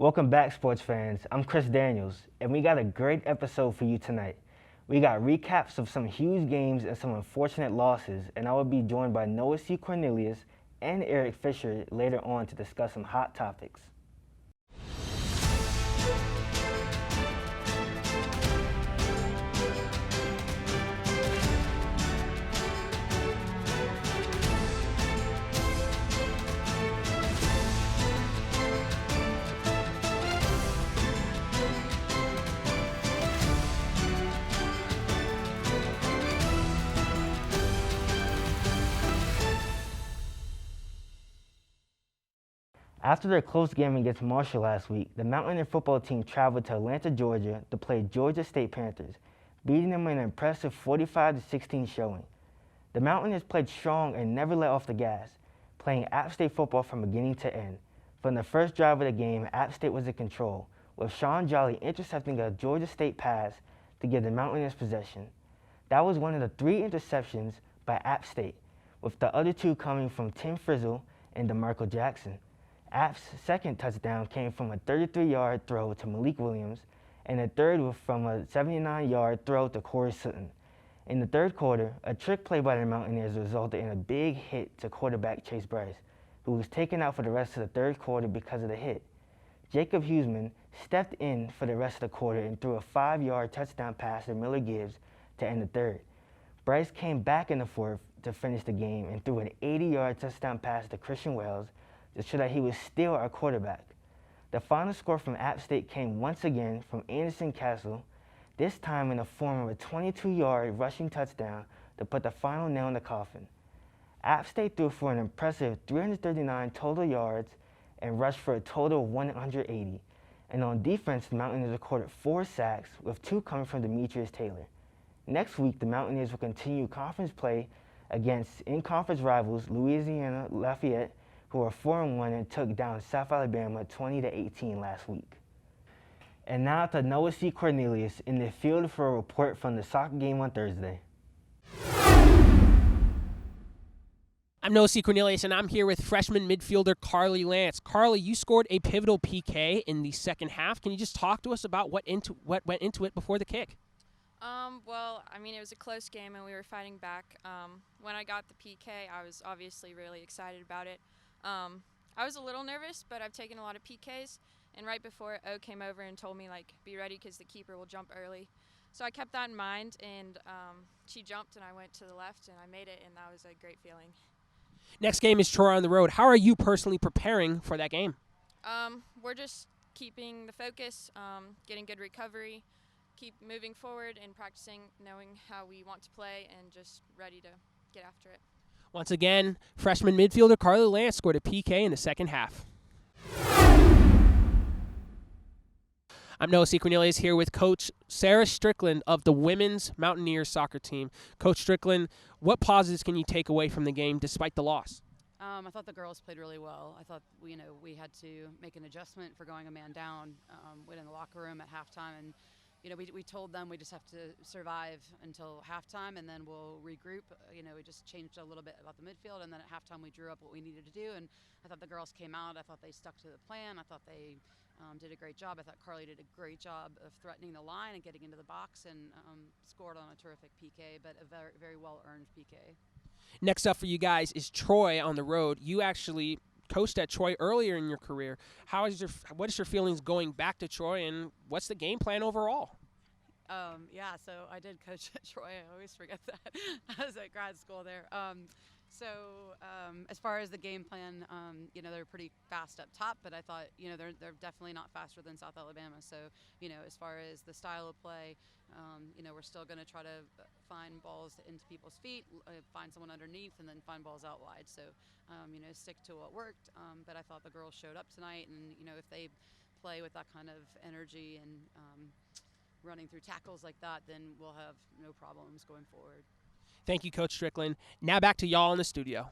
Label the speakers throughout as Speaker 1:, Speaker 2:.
Speaker 1: Welcome back, sports fans. I'm Chris Daniels, and we got a great episode for you tonight. We got recaps of some huge games and some unfortunate losses, and I will be joined by Noah C. Cornelius and Eric Fisher later on to discuss some hot topics. After their close game against Marshall last week, the Mountaineer football team traveled to Atlanta, Georgia to play Georgia State Panthers, beating them in an impressive 45-16 showing. The Mountaineers played strong and never let off the gas, playing App State football from beginning to end. From the first drive of the game, App State was in control, with Sean Jolly intercepting a Georgia State pass to give the Mountaineers possession. That was one of the 3 interceptions by App State, with the other 2 coming from Tim Frizzle and DeMarco Jackson. App's second touchdown came from a 33-yard throw to Malik Williams, and the third was from a 79-yard throw to Corey Sutton. In the third quarter, a trick play by the Mountaineers resulted in a big hit to quarterback Chase Bryce, who was taken out for the rest of the third quarter because of the hit. Jacob Huseman stepped in for the rest of the quarter and threw a 5-yard touchdown pass to Miller Gibbs to end the third. Bryce came back in the fourth to finish the game and threw an 80-yard touchdown pass to Christian Wells to show that he was still our quarterback. The final score from App State came once again from Anderson Castle, this time in the form of a 22-yard rushing touchdown to put the final nail in the coffin. App State threw for an impressive 339 total yards and rushed for a total of 180. And on defense, the Mountaineers recorded 4 sacks, with 2 coming from Demetrius Taylor. Next week, the Mountaineers will continue conference play against in-conference rivals Louisiana Lafayette, who are 4-1 and took down South Alabama 20-18 last week. And now to Noah C. Cornelius in the field for a report from the soccer game on Thursday.
Speaker 2: I'm Noah C. Cornelius, and I'm here with freshman midfielder Carly Lance. Carly, you scored a pivotal PK in the second half. Can you just talk to us about what went into it before the kick?
Speaker 3: Well, I mean, it was a close game, and we were fighting back. When I got the PK, I was obviously really excited about it. I was a little nervous, but I've taken a lot of PKs, and right before O came over and told me, like, be ready because the keeper will jump early. So I kept that in mind, and she jumped, and I went to the left, and I made it, and that was a great feeling.
Speaker 2: Next game is Troy on the road. How are you personally preparing for that game?
Speaker 3: We're just keeping the focus, getting good recovery, keep moving forward and practicing, knowing how we want to play, and just ready to get after it.
Speaker 2: Once again, freshman midfielder Carly Lance scored a PK in the second half. I'm Noah C. Cornelius here with Coach Sarah Strickland of the Women's Mountaineers soccer team. Coach Strickland, what positives can you take away from the game despite the loss?
Speaker 4: I thought the girls played really well. I thought we had to make an adjustment for going a man down within the locker room at halftime, and we told them we just have to survive until halftime, and then we'll regroup. We just changed a little bit about the midfield, and then at halftime we drew up what we needed to do, and I thought the girls came out. I thought they stuck to the plan. I thought they did a great job. I thought Carly did a great job of threatening the line and getting into the box, and scored on a terrific PK, but a very, very well-earned PK.
Speaker 2: Next up for you guys is Troy on the road. You actually coached at Troy earlier in your career. What is your feelings going back to Troy, and what's the game plan overall?
Speaker 4: So I did coach at Troy. I always forget that. I was at grad school there. As far as the game plan, they're pretty fast up top, but I thought, they're definitely not faster than South Alabama. So, as far as the style of play, we're still going to try to find balls into people's feet, find someone underneath, and then find balls out wide. So, stick to what worked. But I thought the girls showed up tonight, and, if they play with that kind of energy and running through tackles like that, then we'll have no problems going forward.
Speaker 2: Thank you, Coach Strickland. Now back to y'all in the studio.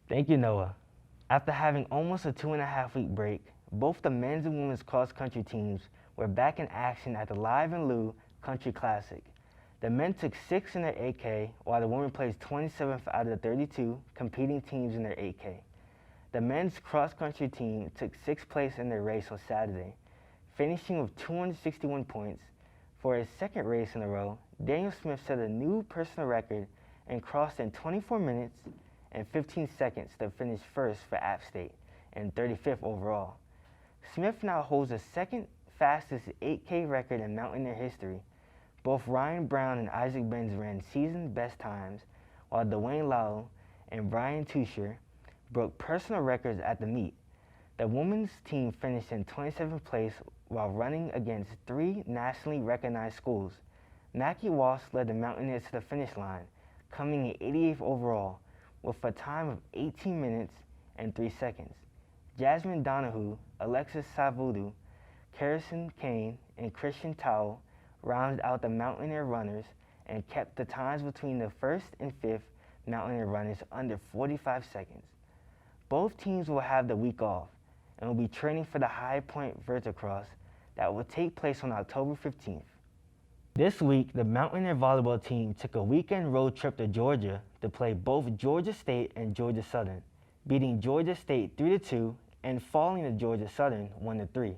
Speaker 1: Thank you, Noah. After having almost a 2.5-week break, both the men's and women's cross-country teams were back in action at the Live and Lou Country Classic. The men took 6 in their 8K, while the women placed 27th out of the 32 competing teams in their 8K. The men's cross-country team took 6th place in their race on Saturday, finishing with 261 points. For his second race in a row, Daniel Smith set a new personal record and crossed in 24 minutes and 15 seconds to finish first for App State and 35th overall. Smith now holds the second fastest 8K record in Mountaineer history. Both Ryan Brown and Isaac Benz ran season best times, while Dwayne Lau and Brian Tusher broke personal records at the meet. The women's team finished in 27th place while running against 3 nationally recognized schools. Mackie Walsh led the Mountaineers to the finish line, coming in 88th overall with a time of 18 minutes and 3 seconds. Jasmine Donahue, Alexis Savudu, Harrison Kane, and Christian Towell rounded out the Mountaineer runners and kept the times between the 1st and 5th Mountaineer runners under 45 seconds. Both teams will have the week off and will be training for the High Point Verticross that will take place on October 15th. This week, the Mountaineer volleyball team took a weekend road trip to Georgia to play both Georgia State and Georgia Southern, beating Georgia State 3-2 and falling to Georgia Southern 1-3.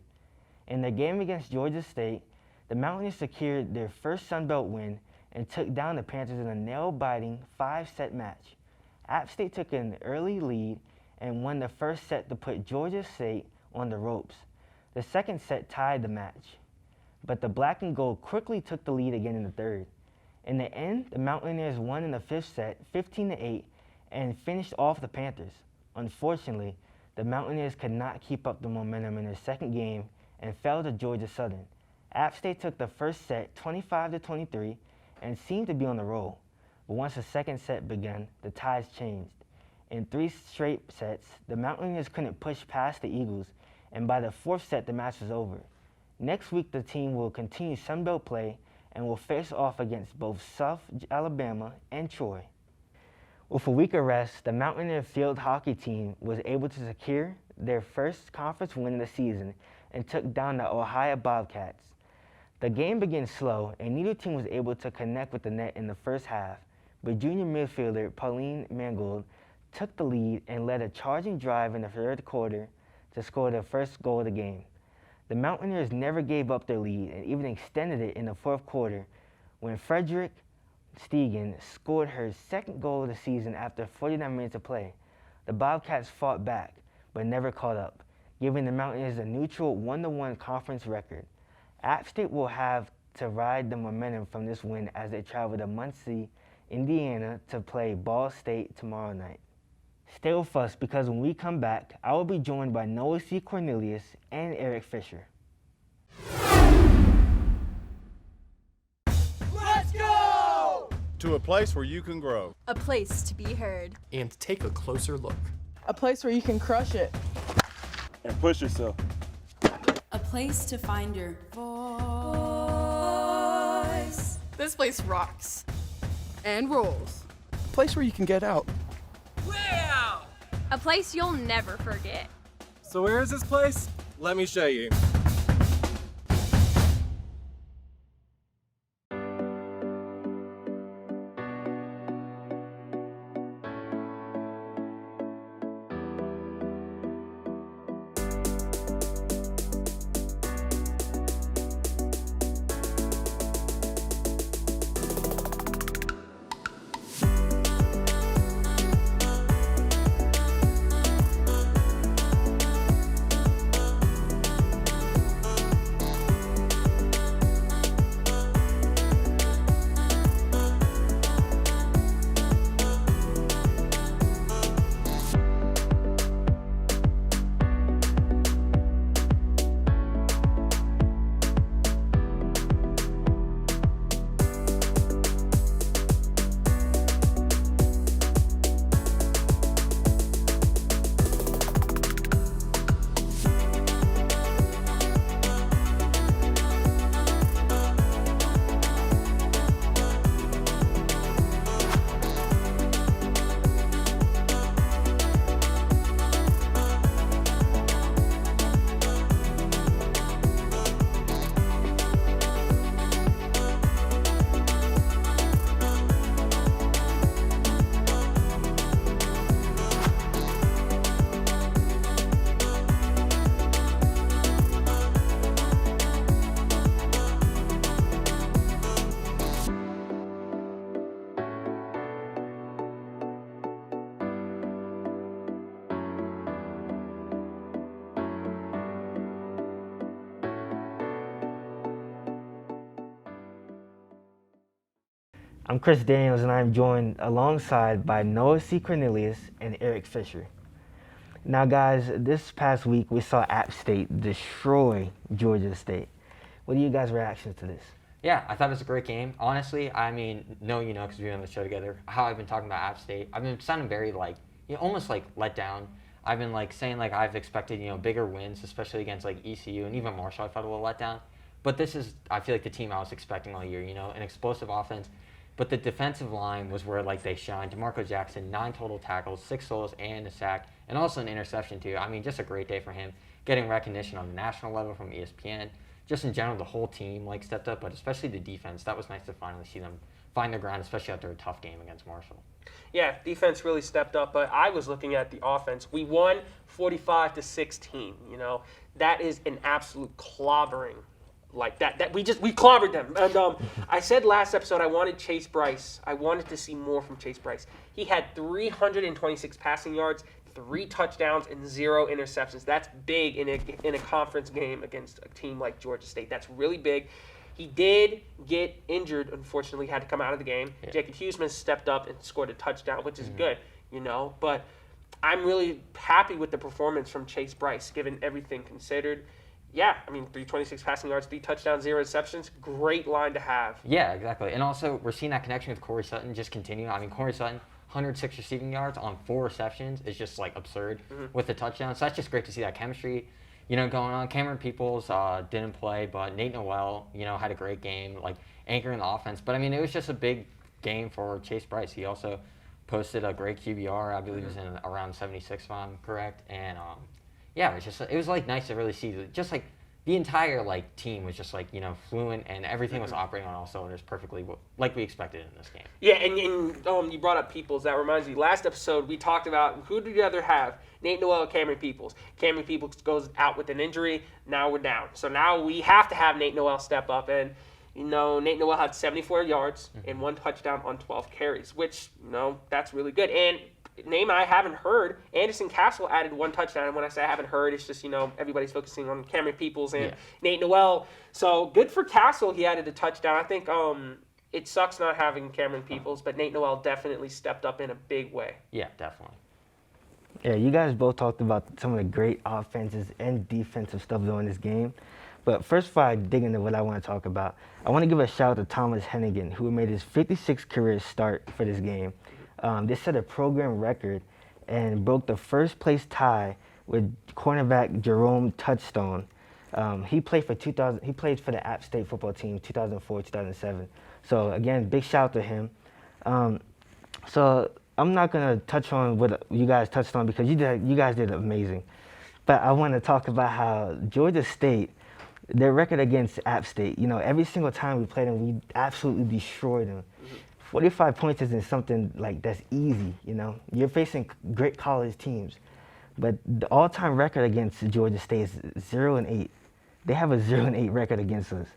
Speaker 1: In the game against Georgia State, the Mountaineers secured their first Sun Belt win and took down the Panthers in a nail-biting 5-set match. App State took an early lead and won the first set to put Georgia State on the ropes. The second set tied the match, but the black and gold quickly took the lead again in the third. In the end, the Mountaineers won in the 5th set 15-8 and finished off the Panthers. Unfortunately, the Mountaineers could not keep up the momentum in their second game and fell to Georgia Southern. App State took the first set 25-23 and seemed to be on the roll, but once the second set began, the tides changed. In 3 straight sets, the Mountaineers couldn't push past the Eagles, and by the 4th set, the match was over. Next week, the team will continue Sun Belt play and will face off against both South Alabama and Troy. With a week of rest, the Mountaineer field hockey team was able to secure their first conference win of the season and took down the Ohio Bobcats. The game began slow, and neither team was able to connect with the net in the first half, but junior midfielder Pauline Mangold took the lead and led a charging drive in the third quarter to score the first goal of the game. The Mountaineers never gave up their lead and even extended it in the fourth quarter when Frederick Stegen scored her second goal of the season after 49 minutes of play. The Bobcats fought back, but never caught up, giving the Mountaineers a neutral 1-1 conference record. App State will have to ride the momentum from this win as they travel to Muncie, Indiana to play Ball State tomorrow night. Stay with us because when we come back, I will be joined by Noah C. Cornelius and Eric Fisher.
Speaker 5: Let's go! To a place where you can grow.
Speaker 6: A place to be heard.
Speaker 7: And take a closer look.
Speaker 8: A place where you can crush it.
Speaker 5: And push yourself.
Speaker 6: A place to find your voice.
Speaker 8: This place rocks. And rolls.
Speaker 7: A place where you can get out.
Speaker 3: A place you'll never forget.
Speaker 9: So where is this place? Let me show you.
Speaker 1: I'm Chris Daniels, and I'm joined alongside by Noah C. Cornelius and Eric Fisher. Now, guys, this past week we saw App State destroy Georgia State. What are you guys' reactions to this?
Speaker 10: Yeah, I thought it was a great game. Honestly, I mean, because we've been on the show together, how I've been talking about App State, I've been sounding very, almost let down. I've been, saying, I've expected, bigger wins, especially against, ECU and even Marshall, I felt a little let down. But this is, I feel like, the team I was expecting all year, an explosive offense. But the defensive line was where, they shined. DeMarco Jackson, 9 total tackles, 6 solos, and a sack, and also an interception, too. I mean, just a great day for him, getting recognition on the national level from ESPN. Just in general, the whole team stepped up, but especially the defense. That was nice to finally see them find their ground, especially after a tough game against Marshall.
Speaker 11: Yeah, defense really stepped up, but I was looking at the offense. We won 45-16. That is an absolute clobbering. We clobbered them. And I said last episode I wanted Chase Bryce. I wanted to see more from Chase Bryce. He had 326 passing yards, 3 touchdowns, and 0 interceptions. That's big in a conference game against a team like Georgia State. That's really big. He did get injured, unfortunately, had to come out of the game. Yeah. Jacob Huseman stepped up and scored a touchdown, which is good, But I'm really happy with the performance from Chase Bryce, given everything considered. Yeah, 326 passing yards, 3 touchdowns, 0 receptions. Great line to have.
Speaker 10: Yeah, exactly. And also, we're seeing that connection with Corey Sutton just continue. Corey Sutton, 106 receiving yards on 4 receptions is just, absurd with the touchdown. So that's just great to see that chemistry, going on. Cameron Peoples didn't play, but Nate Noel, had a great game, anchoring the offense. But, it was just a big game for Chase Bryce. He also posted a great QBR. I believe it was in around 76, if I'm correct. And, yeah, it was nice to really see just the entire team was just fluent, and everything was operating on all cylinders perfectly like we expected in this game.
Speaker 11: Yeah, and you brought up Peoples. That reminds me. Last episode we talked about who did you rather have, Nate Noel or Cameron Peoples. Cameron Peoples goes out with an injury. Now we're down. So now we have to have Nate Noel step up, and Nate Noel had 74 yards and 1 touchdown on 12 carries, which that's really good. And name I haven't heard, Anderson Castle added 1 touchdown. And when I say I haven't heard, it's just, everybody's focusing on Cameron Peoples and Nate Noel. So good for Castle. He added a touchdown. I think it sucks not having Cameron Peoples, but Nate Noel definitely stepped up in a big way.
Speaker 10: Yeah, definitely.
Speaker 1: Yeah, you guys both talked about some of the great offenses and defensive stuff during this game. But first, before I dig into what I want to talk about, I want to give a shout out to Thomas Hennigan, who made his 56th career start for this game. They set a program record and broke the first place tie with cornerback Jerome Touchstone. He played for the App State football team 2004-2007. So again, big shout out to him. So I'm not gonna touch on what you guys touched on because you guys did amazing. But I want to talk about how Georgia State, their record against App State. Every single time we played them, we absolutely destroyed them. 45 points isn't something that's easy, You're facing great college teams. But the all-time record against Georgia State is 0-8. They have a 0-8 record against us.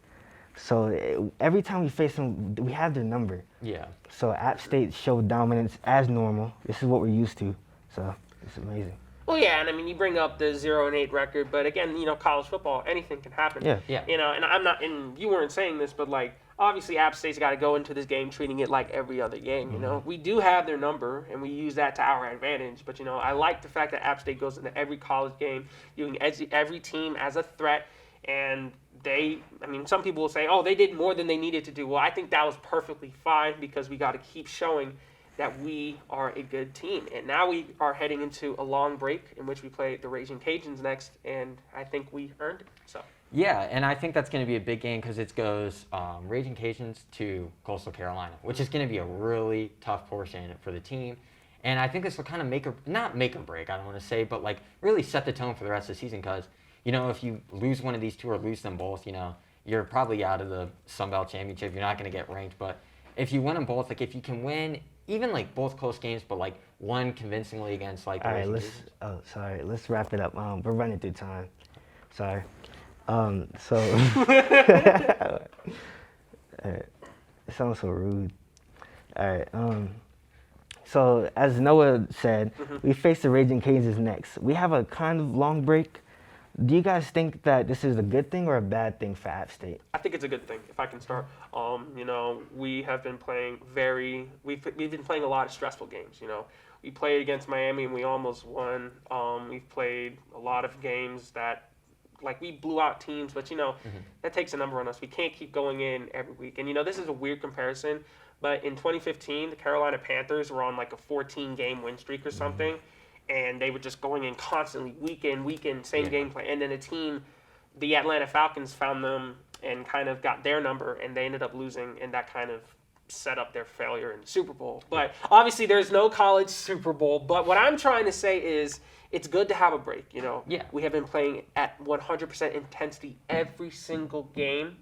Speaker 1: So every time we face them, we have their number.
Speaker 10: Yeah.
Speaker 1: So App State showed dominance as normal. This is what we're used to. So it's amazing.
Speaker 11: Well, yeah, and you bring up the 0-8 record, but again, college football, anything can happen.
Speaker 1: Yeah.
Speaker 11: And I'm not, and you weren't saying this, but obviously App State's got to go into this game treating it like every other game. We do have their number, and we use that to our advantage. But I like the fact that App State goes into every college game, viewing every team as a threat, and some people will say, oh, they did more than they needed to do. Well, I think that was perfectly fine because we got to keep showing that we are a good team. And now we are heading into a long break in which we play the Raging Cajuns next, and I think we earned it. So.
Speaker 10: Yeah, and I think that's going to be a big game because it goes Raging Cajuns to Coastal Carolina, which is going to be a really tough portion for the team. And I think this will kind of not make or break, I don't want to say, but really set the tone for the rest of the season because, if you lose one of these two or lose them both, you're probably out of the Sun Belt Championship. You're not going to get ranked. But if you win them both, if you can win even both close games, but one convincingly against
Speaker 1: All right, let's wrap it up. We're running through time. Sorry. So it sounds so rude. All right. So as Noah said, we face the Raging Cajuns next. We have a kind of long break, Do you guys think that this is a good thing or a bad thing for App State?
Speaker 11: I think it's a good thing, if I can start. We have been playing we've been playing a lot of stressful games. We played against Miami and we almost won. We've played a lot of games that, like, we blew out teams, but that takes a number on us. We can't keep going in every week. And this is a weird comparison, but in 2015, the Carolina Panthers were on like a 14-game win streak or something, and they were just going in constantly, week in, same game plan. And then the Atlanta Falcons found them and kind of got their number, and they ended up losing, and that kind of set up their failure in the Super Bowl. But obviously there's no college Super Bowl. But what I'm trying to say is it's good to have a break,
Speaker 10: Yeah.
Speaker 11: We have been playing at 100% intensity every single game,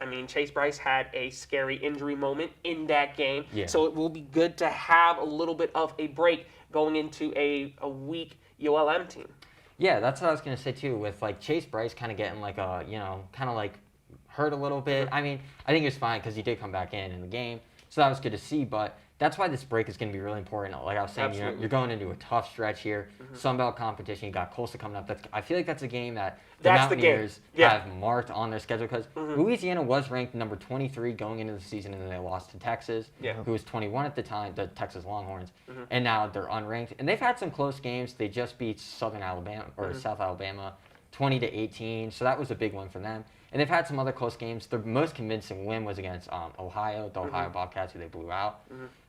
Speaker 11: I mean, Chase Bryce had a scary injury moment in that game.
Speaker 10: Yeah.
Speaker 11: So it will be good to have a little bit of a break going into a weak ULM team.
Speaker 10: Yeah, that's what I was going to say, too, with, like, Chase Bryce kind of getting, like, kind of, like, hurt a little bit. I mean, I think it was fine because he did come back in the game, so that was good to see, but that's why this break is going to be really important. Like I was saying, you're going into a tough stretch here. Sun Belt competition, you got Coastal coming up. I feel like that's a game that the Mountaineers have marked on their schedule because Louisiana was ranked number 23 going into the season, and then they lost to Texas, who was 21 at the time, the Texas Longhorns, and now they're unranked. And they've had some close games. They just beat South Alabama 20-18, so that was a big one for them. And they've had some other close games. Their most convincing win was against Ohio, the Ohio Bobcats, who they blew out.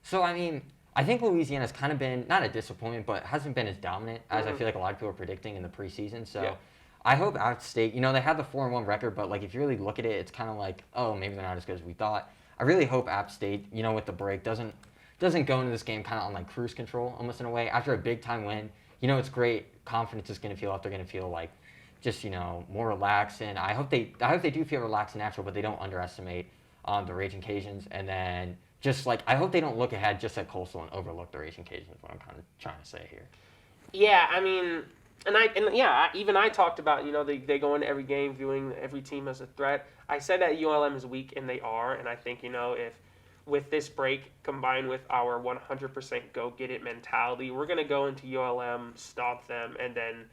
Speaker 10: So, I mean, I think Louisiana's kind of been, not a disappointment, but hasn't been as dominant as I feel like a lot of people are predicting in the preseason. So, I hope App State, they had the 4-1 record, but, like, if you really look at it, it's kind of like, oh, maybe they're not as good as we thought. I really hope App State, with the break, doesn't go into this game kind of on, like, cruise control, almost in a way. After a big-time win, it's great. Confidence is going to feel like they're going to feel like, just more relaxed, and I hope they do feel relaxed and natural, but they don't underestimate the Raging Cajuns, and then just like I hope they don't look ahead just at Coastal and overlook the Raging Cajuns. What I'm kind of trying to say here.
Speaker 11: Yeah, I mean, even I talked about they go into every game viewing every team as a threat. I said that ULM is weak, and they are, and I think if with this break combined with our 100% go get it mentality, we're gonna go into ULM, stomp them, and then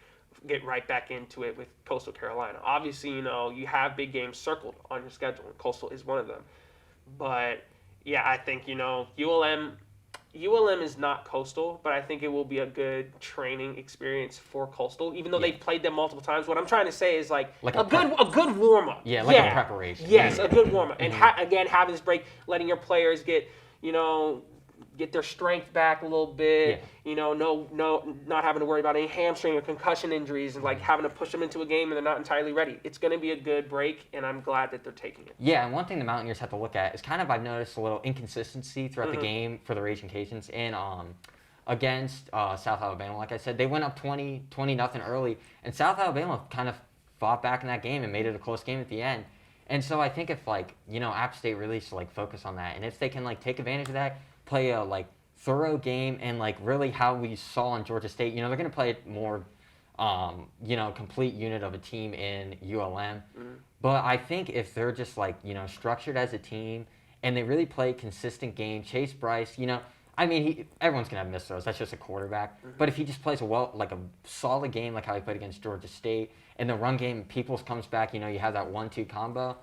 Speaker 11: get right back into it with Coastal Carolina. Obviously, you have big games circled on your schedule, and Coastal is one of them. But, yeah, I think, ULM is not Coastal, but I think it will be a good training experience for Coastal, even though they've played them multiple times. What I'm trying to say is, like a good warm-up.
Speaker 10: Yeah, like a preparation.
Speaker 11: Yes, a good warm-up. And, again, having this break, letting your players get their strength back a little bit, not having to worry about any hamstring or concussion injuries and like having to push them into a game and they're not entirely ready. It's going to be a good break, and I'm glad that they're taking it.
Speaker 10: Yeah, and one thing the Mountaineers have to look at is kind of I've noticed a little inconsistency throughout the game for the Raging Cajuns and against South Alabama. Like I said, they went up 20-0 early, and South Alabama kind of fought back in that game and made it a close game at the end. And so I think if App State really should focus on that, and if they can take advantage of that, play a thorough game and really how we saw in Georgia State, they're going to play more complete unit of a team in ULM. But I think if they're just structured as a team and they really play a consistent game, Chase Bryce, everyone's going to have missed throws. That's just a quarterback. But if he just plays a solid game like how he played against Georgia State, and the run game, Peoples comes back, you have that 1-2 combo.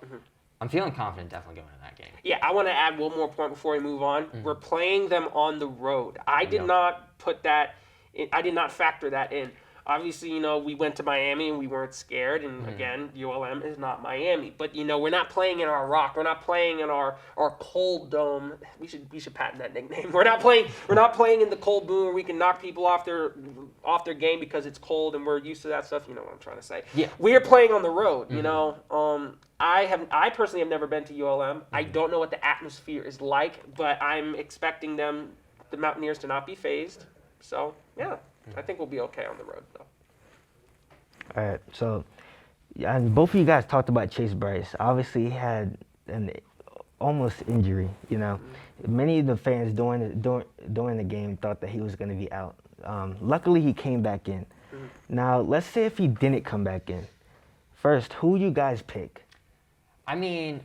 Speaker 10: I'm feeling confident definitely going into that game.
Speaker 11: Yeah, I want to add one more point before we move on. We're playing them on the road. I did not put that in, I did not factor that in. Obviously, we went to Miami and we weren't scared. And again, ULM is not Miami. But, we're not playing in our rock. We're not playing in our cold dome. We should patent that nickname. We're not playing in the cold boom where we can knock people off their game because it's cold and we're used to that stuff. You know what I'm trying to say. Yeah. We are playing on the road, I personally have never been to ULM. I don't know what the atmosphere is like, but I'm expecting the Mountaineers to not be phased. So, yeah. I think we'll be okay on the road, though.
Speaker 1: All right, so, and both of you guys talked about Chase Bryce. Obviously, he had an almost injury, Many of the fans during the game thought that he was going to be out. Luckily, he came back in. Now, let's say if he didn't come back in. First, who you guys pick?
Speaker 10: I mean,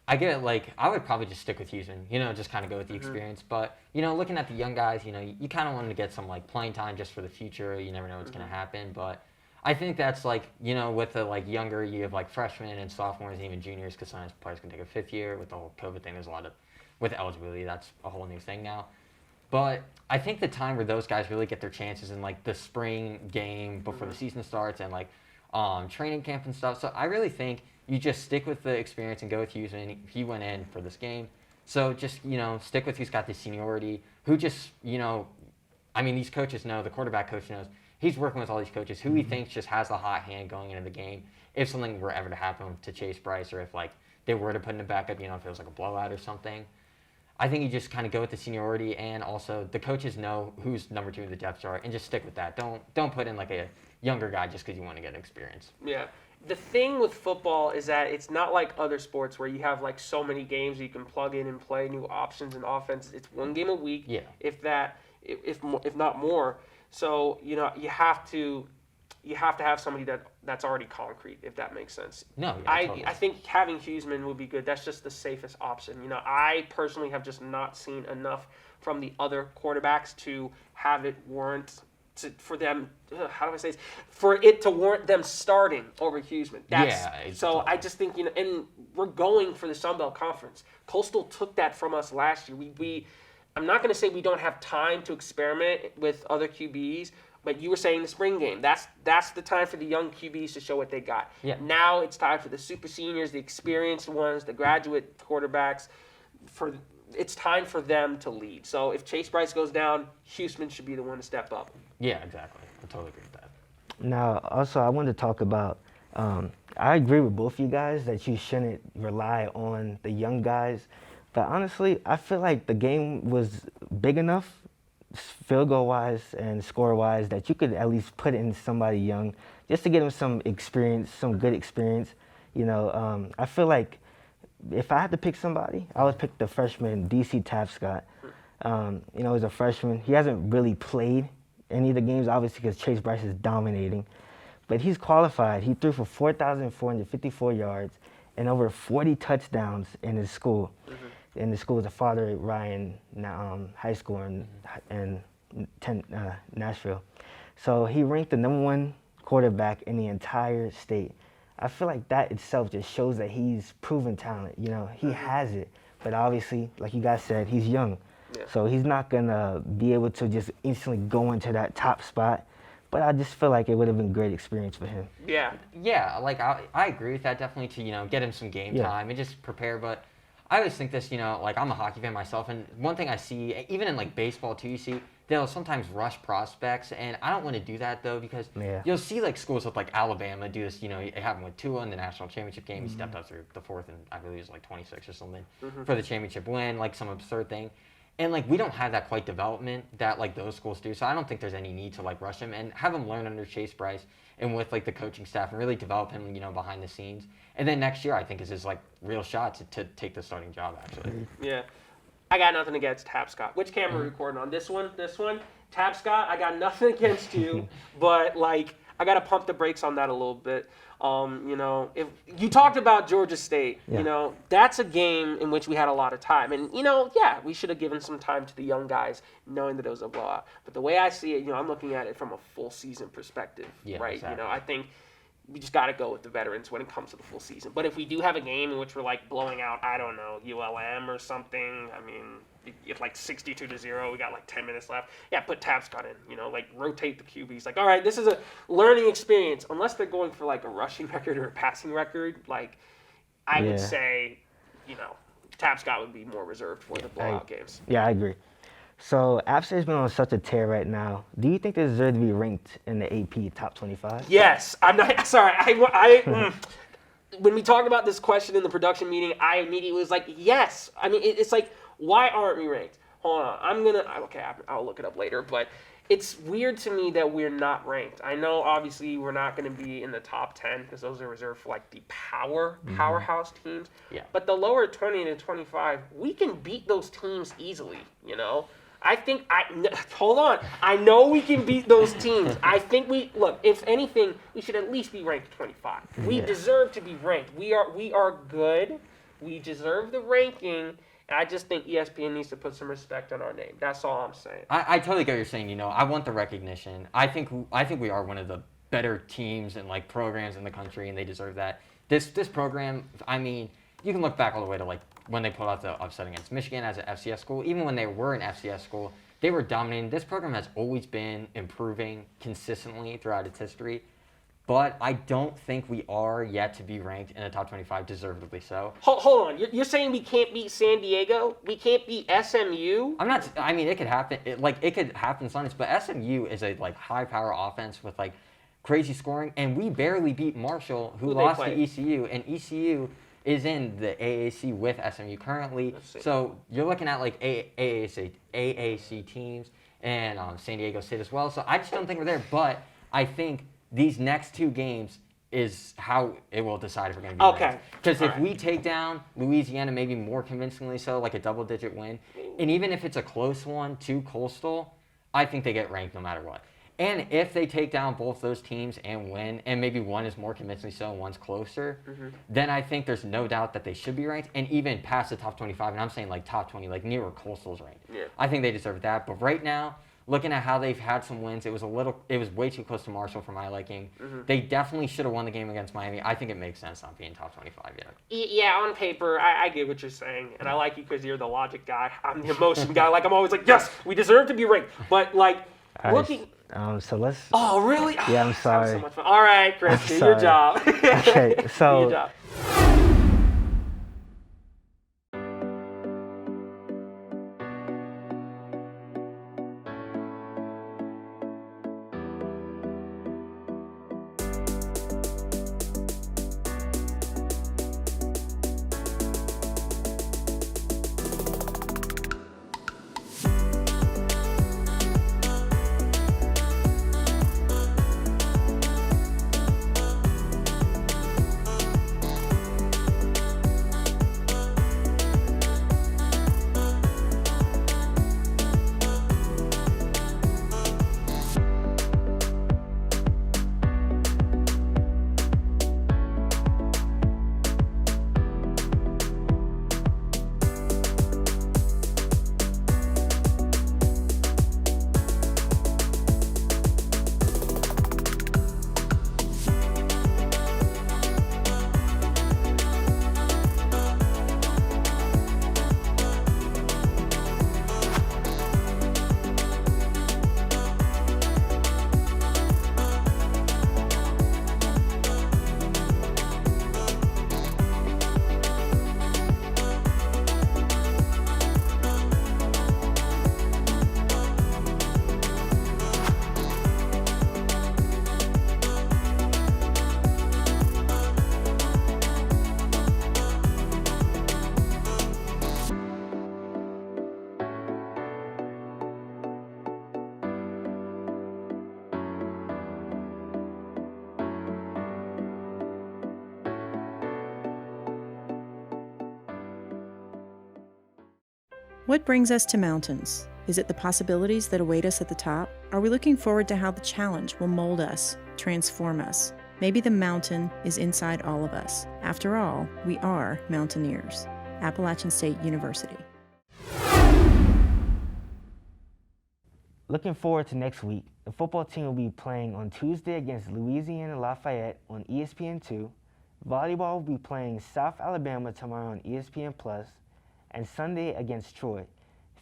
Speaker 10: I get it, I would probably just stick with Houston, just kind of go with the experience. But, looking at the young guys, you kind of want to get some, playing time just for the future. You never know what's going to happen. But I think that's like, with the like younger, you have like freshmen and sophomores and even juniors, because sometimes players can take a fifth year with the whole COVID thing. There's a lot of, with eligibility, that's a whole new thing now. But I think the time where those guys really get their chances in like the spring game before the season starts and like training camp and stuff. So I really think you just stick with the experience and go with Huseman. He went in for this game. So just, stick with who's got the seniority, who just, these coaches know, the quarterback coach knows, he's working with all these coaches who he thinks just has the hot hand going into the game. If something were ever to happen to Chase Bryce, or if like they were to put in a backup, if it was like a blowout or something, I think you just kind of go with the seniority, and also the coaches know who's number 2 in the depth chart, and just stick with that. Don't put in like a younger guy just because you want to get experience.
Speaker 11: Yeah. The thing with football is that it's not like other sports where you have like so many games you can plug in and play new options and offenses. It's one game a week, if not more. So you have to have somebody that's already concrete, if that makes sense.
Speaker 10: No, yeah, totally.
Speaker 11: I think having Huseman would be good. That's just the safest option. I personally have just not seen enough from the other quarterbacks to have it warrant for them. How do I say this? For it to warrant them starting over Huseman. So I just think and we're going for the Sun Belt Conference. Coastal took that from us last year. I'm not going to say we don't have time to experiment with other QBs, but you were saying the spring game. That's the time for the young QBs to show what they got.
Speaker 10: Yeah.
Speaker 11: Now it's time for the super seniors, the experienced ones, the graduate quarterbacks. It's time for them to lead. So if Chase Bryce goes down, Huseman should be the one to step up.
Speaker 10: Yeah, exactly. I totally agree with that.
Speaker 1: Now, also, I want to talk about, I agree with both of you guys that you shouldn't rely on the young guys. But honestly, I feel like the game was big enough, field goal-wise and score-wise, that you could at least put in somebody young just to get them some experience, some good experience. I feel like if I had to pick somebody, I would pick the freshman DC Tapscott. He's a freshman. He hasn't really played any of the games, obviously, because Chase Bryce is dominating. But he's qualified. He threw for 4,454 yards and over 40 touchdowns in his school. And the school is a Father Ryan High School in Nashville. So he ranked the #1 quarterback in the entire state. I feel like that itself just shows that he's proven talent. He has it. But obviously, like you guys said, he's young. Yeah. So he's not going to be able to just instantly go into that top spot. But I just feel like it would have been a great experience for him.
Speaker 11: Yeah.
Speaker 10: Yeah, like I agree with that definitely to, get him some game time and just prepare. But I always think this, like I'm a hockey fan myself. And one thing I see, even in like baseball too, you see they'll sometimes rush prospects. And I don't want to do that though, because you'll see like schools with like Alabama do this, it happened with Tua in the national championship game. He stepped up through the fourth and I believe it was like 26 or something for the championship win, like some absurd thing. And, like, we don't have that quite development that, like, those schools do. So I don't think there's any need to, like, rush him and have him learn under Chase Bryce and with, like, the coaching staff and really develop him, behind the scenes. And then next year, I think, is his, like, real shot to take the starting job, actually.
Speaker 11: Yeah. I got nothing against Tapscott. Which camera are we recording on? This one? Tapscott, I got nothing against you. But, like, I got to pump the brakes on that a little bit. If you talked about Georgia State, that's a game in which we had a lot of time. And, we should have given some time to the young guys knowing that it was a blowout. But the way I see it, I'm looking at it from a full season perspective, right?
Speaker 10: Exactly.
Speaker 11: I think we just got to go with the veterans when it comes to the full season. But if we do have a game in which we're, like, blowing out, I don't know, ULM or something, it's like 62-0. We got like 10 minutes left. Yeah, put Tapscott in. Like rotate the QBs. Like, all right, this is a learning experience. Unless they're going for like a rushing record or a passing record, like I would say, Tapscott would be more reserved for the blowout games.
Speaker 1: Yeah, I agree. So App State's been on such a tear right now. Do you think they deserve to be ranked in the AP top 25?
Speaker 11: Yes. I'm not sorry. When we talked about this question in the production meeting, I immediately was like, yes. It's like, why aren't we ranked? Hold on. I'll look it up later. But it's weird to me that we're not ranked. I know, obviously, we're not going to be in the top 10 because those are reserved for, like, the powerhouse teams.
Speaker 10: Yeah.
Speaker 11: But the lower 20 to 25, we can beat those teams easily, hold on. I know we can beat those teams. I think if anything, we should at least be ranked 25. We deserve to be ranked. We are good. We deserve the ranking. I just think ESPN needs to put some respect on our name. That's all I'm saying.
Speaker 10: I totally get what you're saying. I want the recognition. I think we are one of the better teams and like programs in the country, and they deserve that. This program, I mean, you can look back all the way to like when they pulled out the upset against Michigan as an FCS school. Even when they were an FCS school, they were dominating. This program has always been improving consistently throughout its history. But I don't think we are yet to be ranked in the top 25, deservedly so.
Speaker 11: Hold on. You're saying we can't beat San Diego? We can't beat SMU?
Speaker 10: I'm not. I mean, it could happen. It could happen sometimes. But SMU is a like high power offense with like crazy scoring, and we barely beat Marshall, who lost to ECU, and ECU is in the AAC with SMU currently. So you're looking at like AAC teams and San Diego State as well. So I just don't think we're there. But I think these next two games is how it will decide if we're going to be
Speaker 11: okay.
Speaker 10: Because if we take down Louisiana, maybe more convincingly so, like a double-digit win, and even if it's a close one to Coastal, I think they get ranked no matter what. And if they take down both those teams and win, and maybe one is more convincingly so and one's closer, then I think there's no doubt that they should be ranked, and even past the top 25, and I'm saying like top 20, like near where Coastal's ranked.
Speaker 11: Yeah.
Speaker 10: I think they deserve that. But right now, looking at how they've had some wins, it was way too close to Marshall for my liking. They definitely should have won the game against Miami. I think it makes sense not being top 25 yet.
Speaker 11: Yeah, on paper, I get what you're saying, and I like you because you're the logic guy. I'm the emotion guy. Like, I'm always like, yes, we deserve to be ranked. But like, looking.
Speaker 1: So let's.
Speaker 11: Oh, really?
Speaker 1: Yeah, I'm sorry.
Speaker 11: So much fun. All right, Chris, do your job.
Speaker 1: Okay, so.
Speaker 11: Do your job.
Speaker 12: What brings us to mountains? Is it the possibilities that await us at the top? Are we looking forward to how the challenge will mold us, transform us? Maybe the mountain is inside all of us. After all, we are mountaineers. Appalachian State University.
Speaker 1: Looking forward to next week. The football team will be playing on Tuesday against Louisiana Lafayette on ESPN2. Volleyball will be playing South Alabama tomorrow on ESPN+, and Sunday against Troy.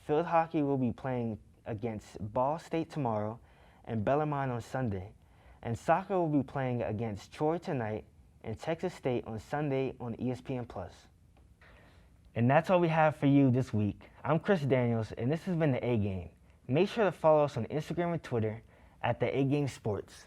Speaker 1: Field hockey will be playing against Ball State tomorrow and Bellarmine on Sunday. And soccer will be playing against Troy tonight and Texas State on Sunday on ESPN+. And that's all we have for you this week. I'm Chris Daniels, and this has been The A-Game. Make sure to follow us on Instagram and Twitter at The A-Game Sports.